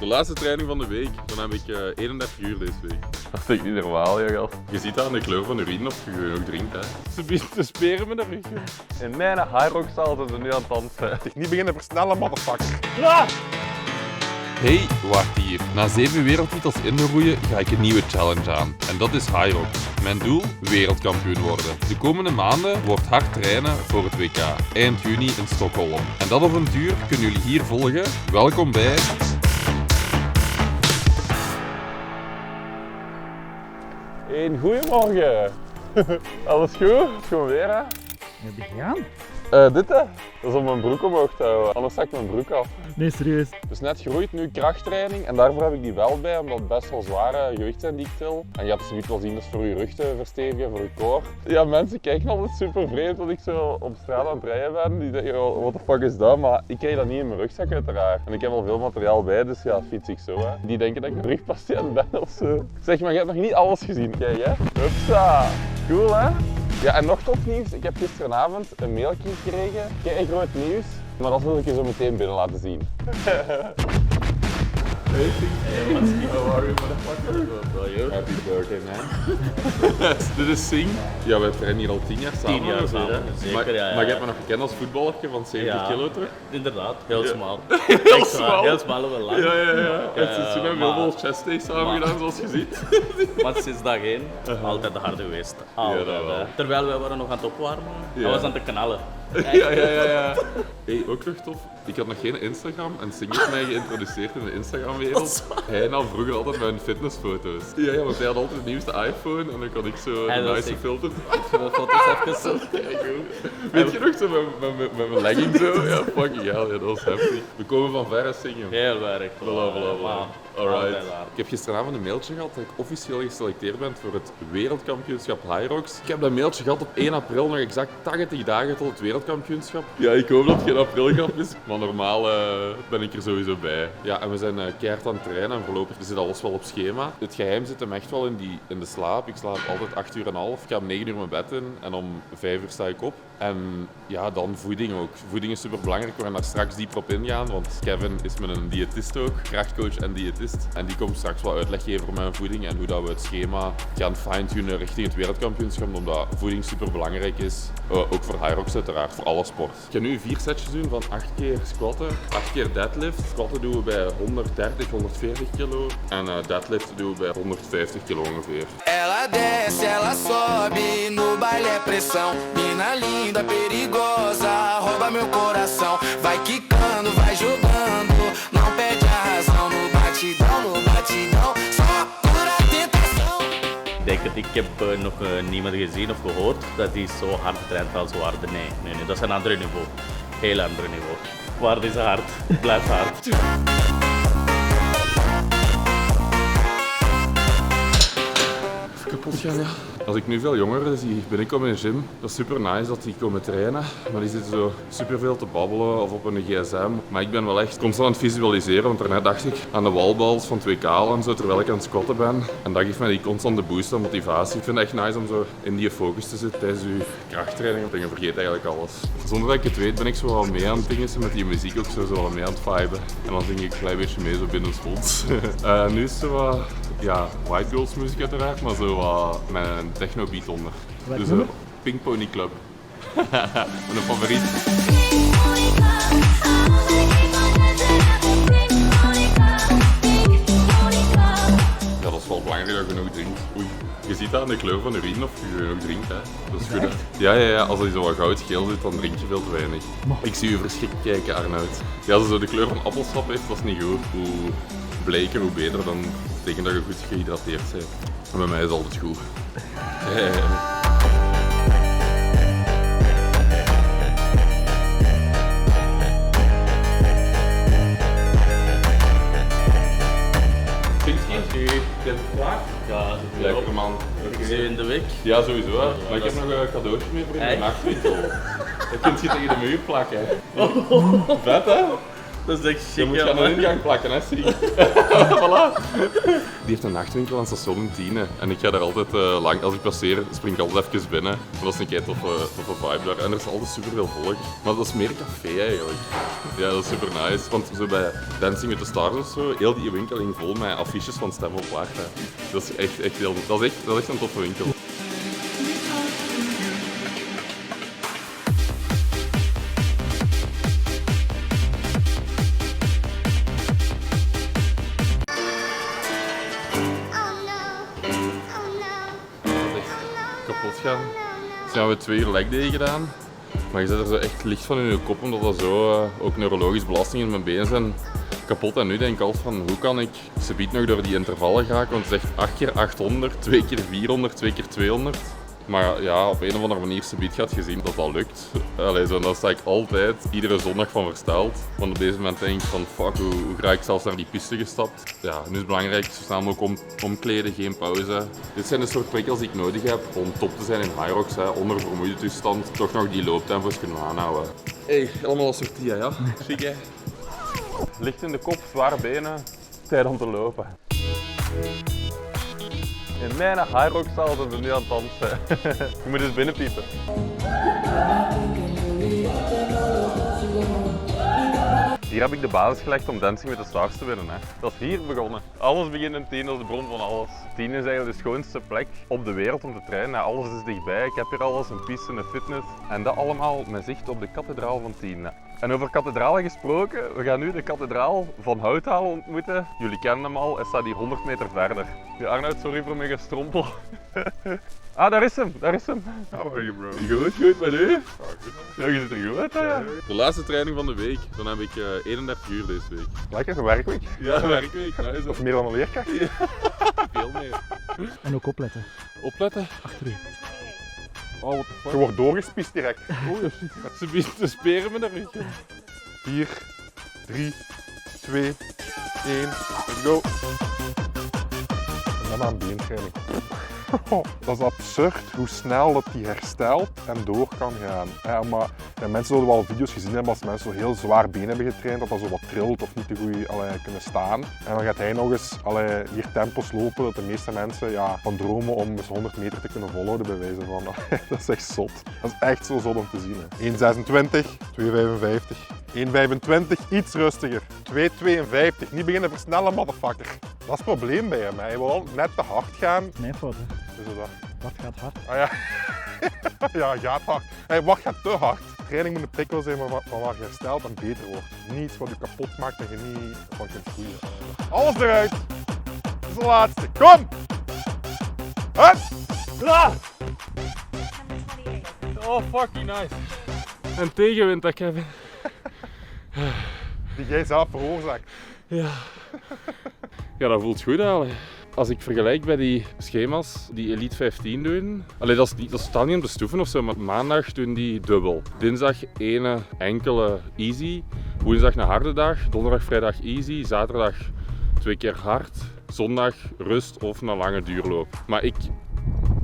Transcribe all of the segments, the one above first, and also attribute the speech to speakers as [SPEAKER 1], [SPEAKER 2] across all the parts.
[SPEAKER 1] De laatste training van de week. Dan heb ik 31 uur deze week.
[SPEAKER 2] Dat is niet normaal, ja, gast.
[SPEAKER 1] Je ziet aan de kleur van de urine of je nog drinkt, hè. Ze begint te speren met de rug.
[SPEAKER 2] In mijn Hyrox-zaal zijn ze nu aan het dansen.
[SPEAKER 3] Niet beginnen versnellen, motherfucker.
[SPEAKER 1] Hey, wacht hier. Na 7 wereldtitels inroeien ga ik een nieuwe challenge aan. En dat is Hyrox. Mijn doel? Wereldkampioen worden. De komende maanden wordt hard trainen voor het WK. Eind juni in Stockholm. En dat avontuur kunnen jullie hier volgen. Welkom bij...
[SPEAKER 2] Goedemorgen. Alles goed? Gewoon weer, hè?
[SPEAKER 4] Wat heb je gedaan?
[SPEAKER 2] Dit, hè? Dat is om mijn broek omhoog te houden. Anders zak ik mijn broek af.
[SPEAKER 4] Nee, serieus.
[SPEAKER 2] Dus net gegroeid, nu krachttraining. En daarvoor heb ik die wel bij, omdat het best wel zware gewichten zijn die ik til. En je hebt zoiets wel zien, dat is voor je rug te verstevigen, voor je core. Ja, mensen kijken altijd super vreemd dat ik zo op straat aan het rijden ben. Die denken, what the fuck is dat? Maar ik krijg dat niet in mijn rugzak uiteraard. En ik heb al veel materiaal bij, dus ja, fiets ik zo, hè. Die denken dat ik een rugpatiënt ben of zo. Zeg maar, je hebt nog niet alles gezien, kijk, hè. Hupsa. Cool, hè? Ja, en nog topnieuws. Ik heb gisteravond een mailtje gekregen. Kijk, groot nieuws. Maar dat wil ik je zo meteen binnen laten zien.
[SPEAKER 1] How are you, motherfucker? Happy birthday, man. Dit is Sing. Ja, wij trainen hier al 10 jaar samen.
[SPEAKER 5] 10 jaar samen, zeker, ja.
[SPEAKER 1] Maar je hebt me nog gekend als voetballertje van 70 kilo terug.
[SPEAKER 5] Inderdaad, heel smal.
[SPEAKER 1] Heel smal.
[SPEAKER 5] Heel smal wel lang.
[SPEAKER 1] Ja. En sinds toen hebben we heel veel chest days samen gedaan, zoals je ziet.
[SPEAKER 5] Maar sinds dag 1 altijd de hard geweest. Altijd,
[SPEAKER 1] dat wel.
[SPEAKER 5] Terwijl wij waren nog aan het opwarmen,
[SPEAKER 1] Ja.
[SPEAKER 5] hij was aan het knallen.
[SPEAKER 1] Ja. Hey, ook nog tof. Ik had nog geen Instagram en Sing heeft mij geïntroduceerd in de Instagram-wereld. Hij nam vroeger altijd mijn fitnessfoto's. Ja, want hij had altijd de nieuwste iPhone en dan kon ik zo
[SPEAKER 5] Hij
[SPEAKER 1] een
[SPEAKER 5] was
[SPEAKER 1] nice
[SPEAKER 5] sick.
[SPEAKER 1] filter.
[SPEAKER 5] De foto's even.
[SPEAKER 1] Weet je nog zo met mijn legging zo? Ja, fucking hell, ja, dat was heftig. We komen van ver als Sing, joh.
[SPEAKER 5] Heel werk.
[SPEAKER 1] Voilà. Alright.
[SPEAKER 5] Altijd waar.
[SPEAKER 1] Ik heb gisteravond een mailtje gehad dat ik officieel geselecteerd ben voor het wereldkampioenschap Hyrox. Ik heb dat mailtje gehad op 1 april, nog exact 80 dagen tot het wereldkampioenschap. Ja, ik hoop dat het geen aprilgrap is, maar normaal ben ik er sowieso bij. Ja, en we zijn keihard aan het trainen en voorlopig zit alles wel op schema. Het geheim zit hem echt wel in de slaap. Ik slaap altijd 8 uur en half. Ik ga om 9 uur mijn bed in en om 5 uur sta ik op. En ja, dan voeding ook. Voeding is super belangrijk. We gaan daar straks dieper op ingaan, want Kevin is mijn diëtist ook, krachtcoach en diëtist. En die komt straks wel uitleg geven over mijn voeding en hoe dat we het schema gaan fine-tunen richting het wereldkampioenschap, omdat voeding super belangrijk is. Ook voor Hyrox uiteraard, voor alle sport. Ik ga nu 4 setjes doen van 8 keer squatten, 8 keer deadlift. Squatten doen we bij 130, 140 kilo en deadlift doen we bij 150 kilo ongeveer.
[SPEAKER 6] Ela desce, ela sobe, no baile é pressão. Mina linda, perigosa, rouba meu coração. Vai quicando, vai jogando, não perde a razão. No batidão, só pura tentação.
[SPEAKER 5] Ik denk dat ik heb nog niemand gezien of gehoord dat hij zo hard traint als Waarde. Nee, dat is een ander niveau. Heel ander niveau. Waarde is hard, blijft hard.
[SPEAKER 1] Kapot gaan, ja. Als ik nu veel jongeren zie binnenkomen in de gym, dat is super nice dat die komen trainen. Maar die zitten zo super veel te babbelen of op een gsm. Maar ik ben wel echt constant aan het visualiseren, want daarnet dacht ik aan de wallballs van 2K en zo, terwijl ik aan het squatten ben. En dat geeft mij die constante boost en motivatie. Ik vind het echt nice om zo in die focus te zitten tijdens je krachttraining, want je vergeet eigenlijk alles. Zonder dat ik het weet ben ik zo wel mee aan het dingen met die muziek ook zo wel mee aan het viben. En dan zing ik een klein beetje mee zo binnensmonds. Nu is het zo wat, ja, White Girls muziek uiteraard, maar zo wat met een techno-beat onder.
[SPEAKER 4] Welk
[SPEAKER 1] Dus
[SPEAKER 4] nummer?
[SPEAKER 1] Pink Pony Club. Mijn favoriet. Ja, dat is wel belangrijk dat je genoeg drinkt. Oei. Je ziet dat aan de kleur van de urine of je genoeg drinkt. Hè. Dat is goed. Hè? Ja. Als hij zo wat goud-geel zit, dan drink je veel te weinig. Ik zie je verschrikt kijken, Arnoud. Ja, als hij zo de kleur van appelsap heeft, dat is niet goed. Hoe bleker, hoe beter, dan betekent dat je goed gehydrateerd bent. En bij mij is het altijd goed.
[SPEAKER 5] Ja,
[SPEAKER 1] Lekker man.
[SPEAKER 5] in de week.
[SPEAKER 1] Ja, sowieso. Hè. Maar ik heb nog een cadeautje mee voor in de
[SPEAKER 5] Echt?
[SPEAKER 1] nachtwinkel. Dat kun je tegen de muur plakken. Vet hè?
[SPEAKER 5] Dat is echt
[SPEAKER 1] Je
[SPEAKER 5] chic,
[SPEAKER 1] moet
[SPEAKER 5] ja,
[SPEAKER 1] je aan de
[SPEAKER 5] man.
[SPEAKER 1] ingang plakken, hè, zie. Voilà. Die heeft een nachtwinkel aan station 10 en ik ga daar altijd lang, als ik passeer, spring ik altijd even binnen. En dat is een kei toffe vibe daar. En er is altijd superveel volk. Maar dat is meer café eigenlijk. Ja, dat is super nice. Want zo bij Dancing with the Stars of zo, heel die winkel ging vol met affiches van Stem op Waard. Dat is echt heel, dat is echt een toffe winkel. Kapot gaan. Dus nu hebben we 2 uur legday gedaan. Maar je zit er zo echt licht van in je kop, omdat dat zo ook neurologisch belastingen in mijn benen zijn kapot. En nu denk ik altijd van, hoe kan ik subiet nog door die intervallen geraken? Want het is echt 8 keer 800, 2 keer 400, 2 keer 200. Maar ja, op een of andere manier subiet gaat gezien dat dat lukt. Allee, zo, dan sta ik altijd, iedere zondag van versteld. Want op deze moment denk ik van, fuck, hoe ga ik zelfs naar die piste gestapt? Ja, nu is het belangrijk, zo snel mogelijk omkleden, geen pauze. Dit zijn de soort prikkels die ik nodig heb om top te zijn in Hyrox, onder vermoeide toestand. Toch nog die looptempo's kunnen aanhouden. Hey, helemaal als sortia, ja? Chic, hè? Licht in de kop, zware benen, tijd om te lopen. In mijn Hyrox-zaal zijn ze nu aan het dansen. Je moet eens binnenpiepen. Hier heb ik de basis gelegd om Dancing with the Stars te winnen. Hè. Dat is hier begonnen. Alles begint in 10, dat is de bron van alles. 10 is eigenlijk de schoonste plek op de wereld om te trainen. Alles is dichtbij. Ik heb hier alles, een piste, een fitness. En dat allemaal met zicht op de kathedraal van 10. En over kathedralen gesproken, we gaan nu de kathedraal van Houthalen ontmoeten. Jullie kennen hem al, hij staat hier 100 meter verder. Ja, Arnoud, sorry voor mijn gestrompel. Ah, daar is hem, daar is hem.
[SPEAKER 3] How are you, bro?
[SPEAKER 1] Goed, met u?
[SPEAKER 3] Ja, je zit er goed uit, hè? Ja.
[SPEAKER 1] De laatste training van de week, dan heb ik 31 uur deze week.
[SPEAKER 3] Lekker, een werkweek.
[SPEAKER 1] Ja, werkweek, nice.
[SPEAKER 3] Of meer dan een leerkracht.
[SPEAKER 1] Veel meer.
[SPEAKER 4] En ook opletten.
[SPEAKER 1] Opletten?
[SPEAKER 4] Achter u.
[SPEAKER 1] Oh, what the fuck?
[SPEAKER 3] Je wordt doorgespist direct.
[SPEAKER 1] Oh, shit. Ze biedt de speren met de rug.
[SPEAKER 3] 4, 3, 2, 1, let's go. En dan aan beentraining. Dat is absurd hoe snel dat die herstelt en door kan gaan. Ja, maar ja, mensen zullen wel video's gezien hebben als mensen zo heel zwaar been hebben getraind, dat dat zo wat trilt of niet te goed kunnen staan. En dan gaat hij nog eens hier tempos lopen dat de meeste mensen van dromen om eens 100 meter te kunnen volhouden bij wijze van. Dat is echt zot. Dat is echt zo zot om te zien. 1,26, 2,55. 1,25, iets rustiger. 2,52, niet beginnen versnellen, motherfucker. Dat is het probleem bij hem. Hij wil altijd net te hard gaan.
[SPEAKER 4] Mijn fout, hè.
[SPEAKER 3] Dus dat.
[SPEAKER 4] Dat gaat hard.
[SPEAKER 3] Ah ja. Ja, gaat hard. Hey, wat gaat te hard? Training moet een prikkel zijn van waar je herstelt en beter wordt. Niets wat je kapot maakt en je niet van kunt groeien. Alles eruit. Dat is de laatste. Kom! Hup!
[SPEAKER 1] Ah! Oh, fucking nice. En tegenwind dat ik heb.
[SPEAKER 3] Die jij zelf veroorzaakt.
[SPEAKER 1] Ja. Ja, dat voelt goed eigenlijk. Als ik vergelijk bij die schema's die Elite 15 doen, dat is totaal niet om te stoeven of zo, maar maandag doen die dubbel. Dinsdag ene enkele easy, woensdag een harde dag, donderdag, vrijdag easy, zaterdag 2 keer hard, zondag rust of een lange duurloop. Maar ik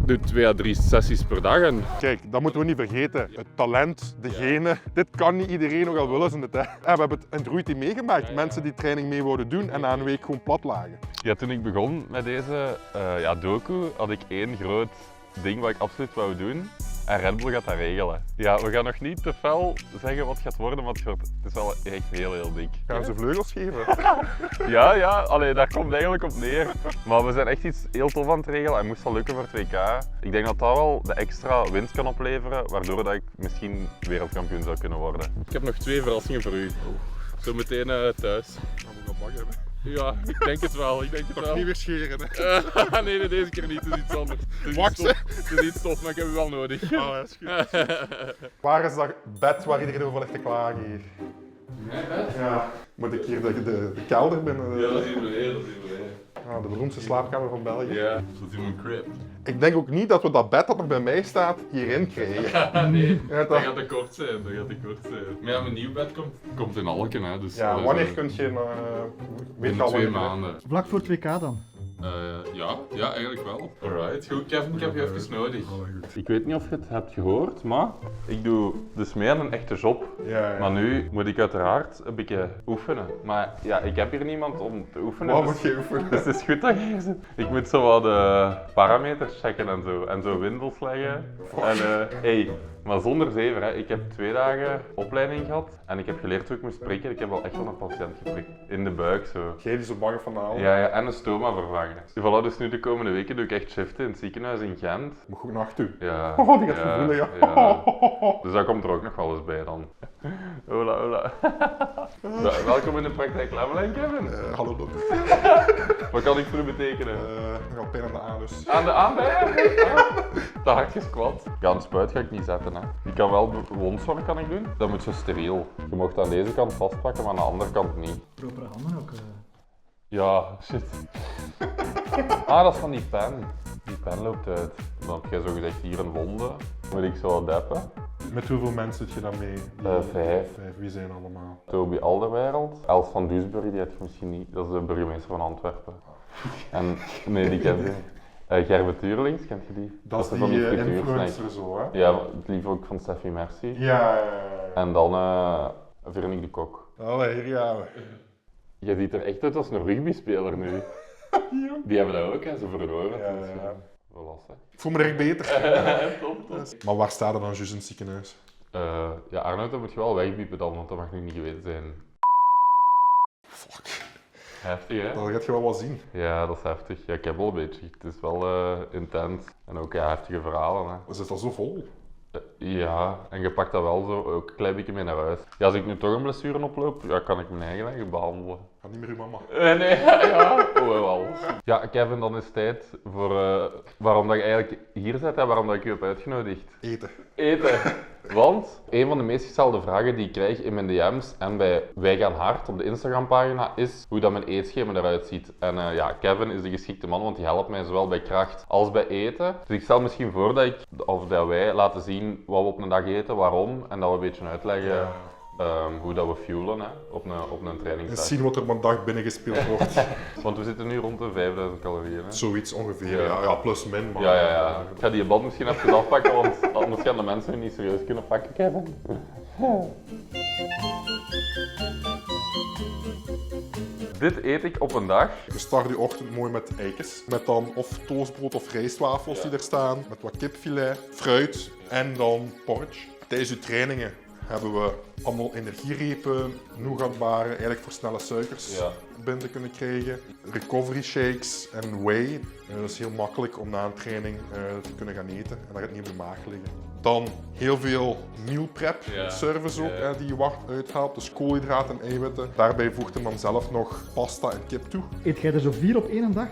[SPEAKER 1] doe 2 à 3 sessies per dag. En
[SPEAKER 3] Kijk, dat moeten we niet vergeten. Het talent, de genen, dit kan niet iedereen, ook al willen ze het. Hè. We hebben het in het roeiteam meegemaakt. Mensen die training mee wouden doen en na een week gewoon plat lagen.
[SPEAKER 1] ja, toen ik begon met deze docu, had ik 1 groot ding wat ik absoluut wou doen. En Red Bull gaat dat regelen. Ja, we gaan nog niet te fel zeggen wat het gaat worden, maar het is wel echt heel dik.
[SPEAKER 3] Gaan ze vleugels geven?
[SPEAKER 1] Ja, daar komt het eigenlijk op neer. Maar we zijn echt iets heel tof aan het regelen en moest dat lukken voor het WK. Ik denk dat dat wel de extra winst kan opleveren, waardoor dat ik misschien wereldkampioen zou kunnen worden. Ik heb nog 2 verrassingen voor u. Zometeen thuis.
[SPEAKER 3] Dan moet ik nog bak hebben.
[SPEAKER 1] Ja, ik denk het wel.
[SPEAKER 3] Toch niet weer scheren, hè?
[SPEAKER 1] Nee, deze keer niet. Het is iets anders.
[SPEAKER 3] Wacht,
[SPEAKER 1] Het is iets tof, maar ik heb u wel nodig.
[SPEAKER 3] Oh, dat is goed. Waar is dat bed waar iedereen over ligt te klagen hier?
[SPEAKER 1] Mijn bed?
[SPEAKER 3] Ja. Moet ik hier de kelder binnen?
[SPEAKER 1] Ja, dat is hier beneden,
[SPEAKER 3] Ah, de beroemdste slaapkamer van België.
[SPEAKER 1] Ja, dat is in mijn crib.
[SPEAKER 3] Ik denk ook niet dat we dat bed dat nog bij mij staat hierin krijgen.
[SPEAKER 1] Ja, nee,
[SPEAKER 3] Ja,
[SPEAKER 1] dat
[SPEAKER 3] dat-
[SPEAKER 1] gaat te kort zijn. Maar ja, mijn nieuw bed komt in Alken, hè. Dus,
[SPEAKER 3] Ja, wanneer kun je... weet je
[SPEAKER 1] In
[SPEAKER 3] al
[SPEAKER 1] 2
[SPEAKER 3] wanneer?
[SPEAKER 1] maanden.
[SPEAKER 4] Vlak voor het WK dan.
[SPEAKER 1] Ja, eigenlijk wel. Alright, goed Kevin, ik heb je even nodig.
[SPEAKER 2] Ik weet niet of je het hebt gehoord, maar ik doe dus mee aan een echte job.
[SPEAKER 3] Ja.
[SPEAKER 2] Maar nu moet ik uiteraard een beetje oefenen. Maar ja, ik heb hier niemand om te oefenen.
[SPEAKER 3] Wat
[SPEAKER 2] dus-
[SPEAKER 3] moet je oefenen?
[SPEAKER 2] Dus het is goed dat je hier zit. Ik moet zo wat de parameters checken en zo. En zo windels leggen. En maar zonder zever, hè. Ik heb 2 dagen opleiding gehad. En ik heb geleerd hoe ik moest prikken. Ik heb al echt wel een patiënt geprikt. In de buik zo.
[SPEAKER 3] Jij die zo bang van de haal?
[SPEAKER 2] Ja, en een stoma vervangen. Voilà, dus nu de komende weken doe ik echt shiften in het ziekenhuis in Gent.
[SPEAKER 3] Moet goed nacht doen.
[SPEAKER 2] Ja.
[SPEAKER 3] Oh, die gaat gevoelen, ja.
[SPEAKER 2] Dus dat komt er ook nog wel eens bij dan. Hola. Welkom in de praktijk Lemmelijn, Kevin.
[SPEAKER 3] Hallo Bob.
[SPEAKER 2] Wat kan ik voor u betekenen?
[SPEAKER 3] Ik had pijn aan de anus.
[SPEAKER 2] Aan de aanbijen? De hakjes kwad. Ja, een spuit ga ik niet zetten. Hè. Die kan wel wondzorg kan ik doen. Dat moet zo steriel. Je mocht aan deze kant vastpakken, maar aan de andere kant niet.
[SPEAKER 4] Propere handen ook.
[SPEAKER 2] Ja, shit. Dat is van die pen. Die pen loopt uit. Dan heb jij zogezegd hier een wonde. Moet ik zo wat deppen.
[SPEAKER 3] Met hoeveel mensen zit je dan mee?
[SPEAKER 2] 5.
[SPEAKER 3] Wie zijn allemaal?
[SPEAKER 2] Toby Alderweireld. Els van Duisburg, die had je misschien niet. Dat is de burgemeester van Antwerpen. En, nee, die kent je. Gerbe Tuurlings, kent je die?
[SPEAKER 3] Dat is
[SPEAKER 2] van
[SPEAKER 3] die
[SPEAKER 2] frituursnack.
[SPEAKER 3] influencer zo, hè?
[SPEAKER 2] Ja, het lief ook van Steffi Merci.
[SPEAKER 3] Ja.
[SPEAKER 2] En dan Veronique de Kok.
[SPEAKER 3] Allee, hier gaan we.
[SPEAKER 2] Je ziet er echt uit als een rugbyspeler nu. Die hebben dat ook, hè, ze verloren.
[SPEAKER 3] Ja,
[SPEAKER 2] Dus,
[SPEAKER 3] ja.
[SPEAKER 2] voilà, hè.
[SPEAKER 3] Ik voel me direct beter.
[SPEAKER 2] Top.
[SPEAKER 3] Maar waar staat er dan juist in het ziekenhuis?
[SPEAKER 2] Ja, Arnoud, dat moet je wel wegbiepen dan, want dat mag nu niet geweten zijn.
[SPEAKER 3] Fuck.
[SPEAKER 2] Heftig, hè?
[SPEAKER 3] Dat gaat je wel wat zien.
[SPEAKER 2] Ja, dat is heftig. Ja, ik heb wel een beetje. Het is wel intens. En ook ja, heftige verhalen, hè.
[SPEAKER 3] We zitten al zo vol.
[SPEAKER 2] Ja, en je pakt dat wel zo ook een klein beetje mee naar huis. Ja, als ik nu toch een blessure oploop, ja, kan ik mijn eigen eigen behandelen.
[SPEAKER 3] Ga niet meer uw mama.
[SPEAKER 2] Nee, ja. Oh, wel. Ja, Kevin, dan is het tijd voor waarom dat je eigenlijk hier zit en waarom dat ik je heb uitgenodigd.
[SPEAKER 3] Eten.
[SPEAKER 2] Want een van de meest gestelde vragen die ik krijg in mijn DM's en bij Wij Gaan Hard op de Instagram-pagina is hoe dat mijn eetschema eruit ziet. En ja, Kevin is de geschikte man, want die helpt mij zowel bij kracht als bij eten. Dus ik stel misschien voor dat wij laten zien wat we op een dag eten, waarom, en dat we een beetje uitleggen hoe dat we fuelen hè, op een
[SPEAKER 3] En
[SPEAKER 2] trainingsdag.
[SPEAKER 3] zien wat er op een dag binnengespeeld wordt.
[SPEAKER 2] Want we zitten nu rond de 5000 calorieën. Hè.
[SPEAKER 3] Zoiets ongeveer. Ja, plus min. Maar...
[SPEAKER 2] Ja. Ik ga die band misschien even afpakken, want anders gaan de mensen nu niet serieus kunnen pakken, Kevin. Dit eet ik op een dag.
[SPEAKER 3] We starten de ochtend mooi met eikens. Met dan of toastbrood of rijstwafels die er staan. Met wat kipfilet, fruit en dan porridge. Tijdens de trainingen hebben we allemaal energierepen, nougatbaren, eigenlijk voor snelle suikers binnen te kunnen krijgen. Recovery shakes en whey. Dat is heel makkelijk om na een training te kunnen gaan eten en dat gaat niet op de maag liggen. Dan heel veel meal prep service ook, die je wart uithaalt. Dus koolhydraten en eiwitten. Daarbij voegt hem dan zelf nog pasta en kip toe.
[SPEAKER 4] Eet jij er zo 4 op 1 dag?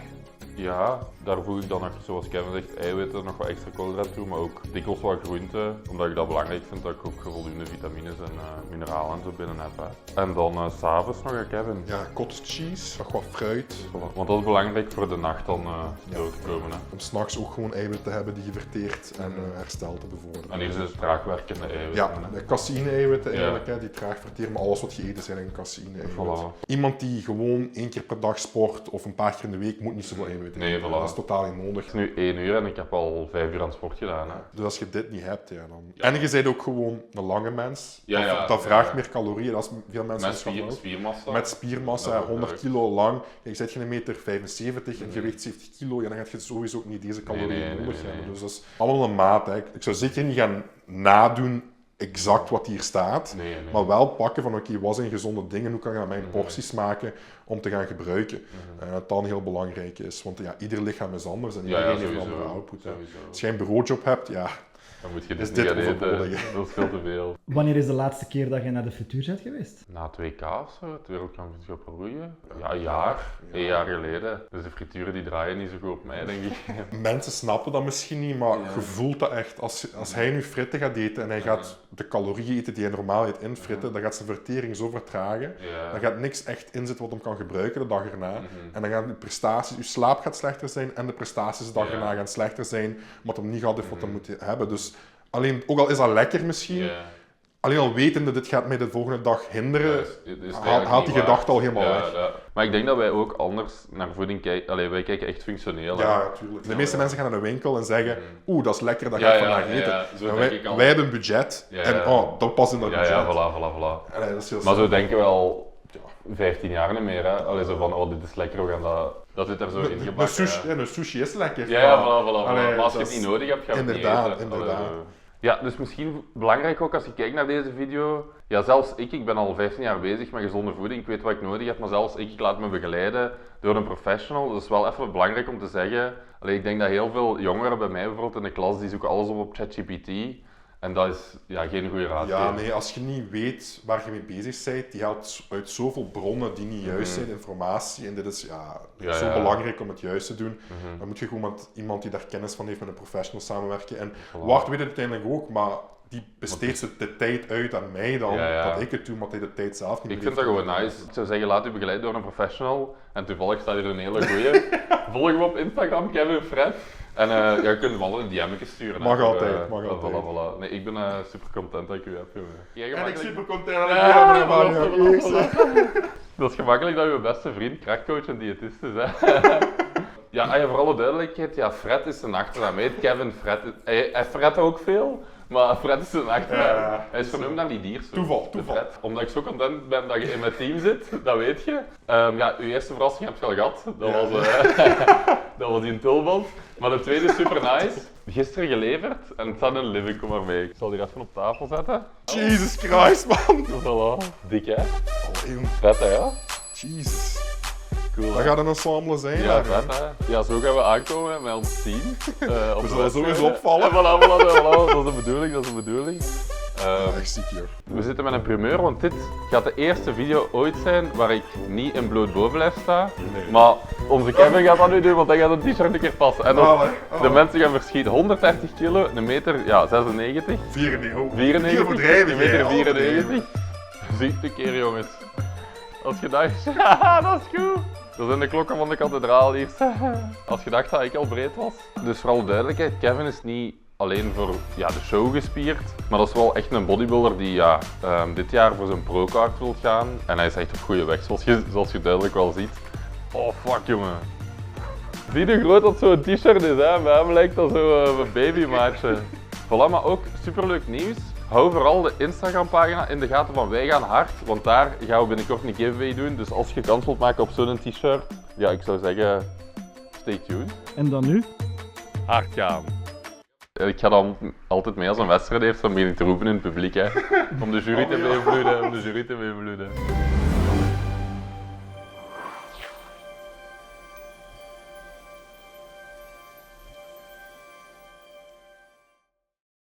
[SPEAKER 2] Ja, daar voeg ik dan nog, zoals Kevin zegt, eiwitten, nog wat extra koolhydraten toe, maar ook dikwijls wat groenten, omdat ik dat belangrijk vind dat ik ook voldoende vitamines en mineralen en zo binnen heb. Hè. En dan 's avonds nog, Kevin.
[SPEAKER 3] Ja, cottage cheese, nog wat fruit.
[SPEAKER 2] Voilà. Want dat is belangrijk voor de nacht dan door te komen. Hè.
[SPEAKER 3] Om s'nachts ook gewoon eiwitten te hebben die je verteert en herstel te bevorderen.
[SPEAKER 2] En hier zijn traagwerkende eiwitten.
[SPEAKER 3] Ja,
[SPEAKER 2] hè.
[SPEAKER 3] de caseïne-eiwitten eigenlijk, hè, die traag verteren, maar alles wat je eet is eigenlijk een caseïne-eiwit.
[SPEAKER 2] Voilà.
[SPEAKER 3] Iemand die gewoon 1 keer per dag sport of een paar keer in de week moet niet zoveel eiwitten
[SPEAKER 2] Nee,
[SPEAKER 3] eten.
[SPEAKER 2] voilà.
[SPEAKER 3] Dat is totaal niet nodig.
[SPEAKER 2] Het is nu 1 uur en ik heb al 5 uur aan sport gedaan. Hè.
[SPEAKER 3] Dus als je dit niet hebt, ja, dan... En je bent ook gewoon een lange mens.
[SPEAKER 2] Ja,
[SPEAKER 3] dat vraagt meer calorieën, dat is veel mensen
[SPEAKER 2] Met
[SPEAKER 3] schatten ook.
[SPEAKER 2] spiermassa.
[SPEAKER 3] Met spiermassa,
[SPEAKER 2] Dat is ook
[SPEAKER 3] 100
[SPEAKER 2] leuk.
[SPEAKER 3] kilo lang. Je zet je 1,75 meter en je weegt 70 kilo, ja, dan gaat je sowieso ook niet deze calorieën nodig hebben. Dus dat is allemaal een maat. Hè. Ik zou zeker niet gaan nadoen exact wat hier staat,
[SPEAKER 2] Nee.
[SPEAKER 3] maar wel pakken van oké, wat zijn gezonde dingen, hoe kan ik mijn porties maken om te gaan gebruiken. En dat dan heel belangrijk is, want ja, ieder lichaam is anders en iedereen heeft een
[SPEAKER 2] sowieso.
[SPEAKER 3] andere output. Hè.
[SPEAKER 2] Sowieso.
[SPEAKER 3] Als jij een bureaujob hebt, ja,
[SPEAKER 2] Dan moet je
[SPEAKER 3] is
[SPEAKER 2] dit
[SPEAKER 3] dit
[SPEAKER 2] niet gaan eten.
[SPEAKER 3] overbodig.
[SPEAKER 2] Dat is veel te veel.
[SPEAKER 4] Wanneer is de laatste keer dat je naar de frituur bent geweest?
[SPEAKER 2] Na 2K of zo, het wereldkampioenschap roeien. Ja, een jaar. 1 jaar geleden. Dus de frituren die draaien niet zo goed op mij, denk ik.
[SPEAKER 3] mensen snappen dat misschien niet, maar je voelt dat echt. Als hij nu fritten gaat eten en hij gaat de calorieën eten die hij normaal eet in fritten, dan gaat zijn vertering zo vertragen.
[SPEAKER 2] Ja.
[SPEAKER 3] Dan gaat niks echt in zitten wat hem kan gebruiken de dag erna. En dan gaan de prestaties, je slaap gaat slechter zijn en de prestaties de dag erna gaan slechter zijn, omdat hij niet gehad heeft wat hij moet hebben. Dus alleen, ook al is dat lekker misschien, alleen al wetende dit gaat mij de volgende dag hinderen,
[SPEAKER 1] Is
[SPEAKER 3] haalt die gedachte al helemaal weg.
[SPEAKER 1] Ja. Maar ik denk dat wij ook anders naar voeding kijken. Allee, wij kijken echt functioneel. hè.
[SPEAKER 3] Ja, natuurlijk. De meeste mensen gaan naar de winkel en zeggen, dat is lekker, dat ga ik vandaag eten.
[SPEAKER 1] Zo
[SPEAKER 3] En
[SPEAKER 1] denk ik al.
[SPEAKER 3] wij hebben een budget en dat past in dat budget.
[SPEAKER 1] Ja, voilà.
[SPEAKER 3] Allee, dat is heel
[SPEAKER 1] Maar zo
[SPEAKER 3] simpel.
[SPEAKER 1] denken we al 15 jaar niet meer. Hè. Allee, zo van, dit is lekker, we gaan dat zit er zo in gebakken.
[SPEAKER 3] Een sushi is lekker.
[SPEAKER 1] Ja,
[SPEAKER 3] maar-
[SPEAKER 1] voilà.
[SPEAKER 3] Allee,
[SPEAKER 1] Maar als je
[SPEAKER 3] dat
[SPEAKER 1] het
[SPEAKER 3] is-
[SPEAKER 1] niet nodig hebt, ga je het
[SPEAKER 3] Inderdaad,
[SPEAKER 1] niet eten.
[SPEAKER 3] inderdaad.
[SPEAKER 1] Allee, zo. Ja, dus misschien belangrijk ook als je kijkt naar deze video. Ja, zelfs ik ben al 15 jaar bezig met gezonde voeding. Ik weet wat ik nodig heb, maar zelfs ik laat me begeleiden door een professional. Dat is wel even belangrijk om te zeggen. Allee, ik denk dat heel veel jongeren bij mij bijvoorbeeld in de klas, die zoeken alles op ChatGPT. En dat is geen goede raad.
[SPEAKER 3] Ja, nee, als je niet weet waar je mee bezig bent, die haalt uit zoveel bronnen die niet juist zijn, informatie. En dit is zo belangrijk om het juist te doen. Dan moet je gewoon met iemand die daar kennis van heeft, met een professional samenwerken. En Wart weet het uiteindelijk ook, maar die besteedt de tijd uit aan mij dan, dat ik het doe, omdat hij de tijd zelf niet
[SPEAKER 1] Ik
[SPEAKER 3] meer
[SPEAKER 1] vind dat
[SPEAKER 3] heeft.
[SPEAKER 1] gewoon nice. Ik zou zeggen, laat u begeleiden door een professional. En toevallig staat hier een hele goeie. Volg hem op Instagram, Kevin Fred. En je kunt hem al een DM'tje sturen.
[SPEAKER 3] Mag
[SPEAKER 1] hè,
[SPEAKER 3] altijd, mag altijd.
[SPEAKER 1] Voilà. Nee, ik ben super content dat ik u heb, jongen. Jij
[SPEAKER 3] En ik
[SPEAKER 1] gemakkelijk-
[SPEAKER 3] super content dat ik
[SPEAKER 1] Ja,
[SPEAKER 3] hier ben,
[SPEAKER 1] voilà,
[SPEAKER 3] man.
[SPEAKER 1] voilà. Dat is gemakkelijk dat je beste vriend krachtcoach en diëtist is, hè. Ja, voor alle duidelijkheid, Fred is zijn achternaam. Hij heet Kevin Fred. Hij Fred ook veel, maar Fred is zijn achternaam.
[SPEAKER 3] Ja.
[SPEAKER 1] Hij is vernoemd naar die dier.
[SPEAKER 3] Toeval.
[SPEAKER 1] Omdat ik zo content ben dat je in mijn team zit, dat weet je. Uw eerste verrassing heb je al gehad. Dat dat was die in Tulband. Maar de tweede is super nice. Gisteren geleverd en het staat in een living, kom maar mee. Ik zal die even op tafel zetten.
[SPEAKER 3] Jesus Christ, man.
[SPEAKER 1] Voilà. Dik, hè?
[SPEAKER 3] Allee,
[SPEAKER 1] Vet, hè, ja?
[SPEAKER 3] Jesus.
[SPEAKER 1] Cool,
[SPEAKER 3] Dat gaat een ensemble zijn.
[SPEAKER 1] Ja,
[SPEAKER 3] hè.
[SPEAKER 1] vet, hè? Ja, zo gaan we aankomen met ons team.
[SPEAKER 3] We zullen sowieso opvallen.
[SPEAKER 1] Voilà. Dat is de bedoeling.
[SPEAKER 3] Echt ziek, joh.
[SPEAKER 1] We zitten met een primeur, want dit gaat de eerste video ooit zijn waar ik niet in bloot bovenlijf sta.
[SPEAKER 3] Nee.
[SPEAKER 1] Maar onze Kevin gaat dat nu doen, want hij gaat een t-shirt een keer passen. En de mensen gaan verschieten. 130 kilo, een meter 96.
[SPEAKER 3] 94. Hier overdrijven,
[SPEAKER 1] een meter
[SPEAKER 3] jij.
[SPEAKER 1] 94. Ziekte keer, jongens. Als je dacht, dat is goed. Dat zijn de klokken van de kathedraal hier. Als je dacht dat ik al breed was. Dus voor alle duidelijkheid, Kevin is niet alleen voor de show gespierd, maar dat is wel echt een bodybuilder die dit jaar voor zijn pro-card wil gaan. En hij is echt op goede weg, zoals je duidelijk wel ziet. Oh fuck, jongen. Zie je hoe groot dat zo'n t-shirt is, hè? Bij hem lijkt dat zo'n babymaatje. Voilà, maar ook superleuk nieuws. Hou vooral de Instagram-pagina in de gaten van Wij Gaan Hard, want daar gaan we binnenkort een giveaway doen. Dus als je kans wilt maken op zo'n t-shirt, ik zou zeggen, stay tuned.
[SPEAKER 4] En dan nu?
[SPEAKER 1] Hard gaan. Ik ga dan altijd mee als een wedstrijd heeft, dan begin ik te roepen in het publiek, hè. Om de jury te beïnvloeden,